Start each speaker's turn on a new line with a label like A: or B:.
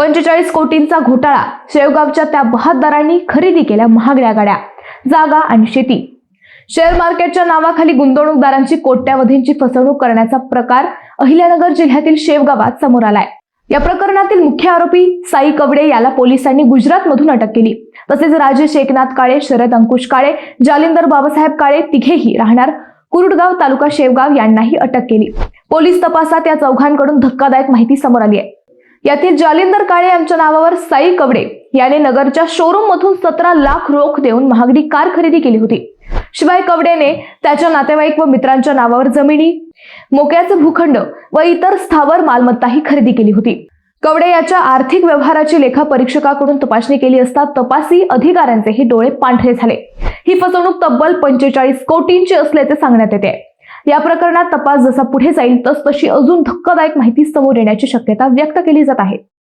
A: 45 कोटींचा घोटाळा, शेवगावच्या त्या बहादरांनी खरेदी केल्या महागड्या गाड्या, जागा आणि शेती। शेअर मार्केटच्या नावाखाली गुंतवणूकदारांची कोट्यावधींची फसवणूक करण्याचा प्रकार अहिल्यानगर जिल्ह्यातील शेवगावात समोर आलाय। या प्रकरणातील मुख्य आरोपी साई कवडे याला पोलिसांनी गुजरातमधून अटक केली। तसेच राजेश एकनाथ काळे, शरद अंकुश काळे, जालिंदर बाबासाहेब काळे तिघेही राहणार कुरुडगाव तालुका शेवगाव यांनाही अटक केली। पोलीस तपासात या चौघांकडून धक्कादायक माहिती समोर आली आहे। यातील जालिंदर काळे यांच्या नावावर साई कवडे याने नगरच्या शोरूम मधून 17 लाख रोख देऊन महागडी कार खरेदी केली होती। शिवाय कवडेने त्याच्या नातेवाईक व मित्रांच्या नावावर जमिनी, मोक्याचे भूखंड व इतर स्थावर मालमत्ताही खरेदी केली होती। कवडे याच्या आर्थिक व्यवहाराची लेखा परीक्षकाकडून तपासणी केली असता तपासी अधिकाऱ्यांचेही डोळे पांढरे झाले। ही फसवणूक तब्बल 45 कोटींची असल्याचे सांगण्यात येते। या प्रकरणात तपास जसा पुढे जाईल तसतशी अजून धक्कादायक माहिती समोर येण्याची शक्यता व्यक्त केली जात आहे।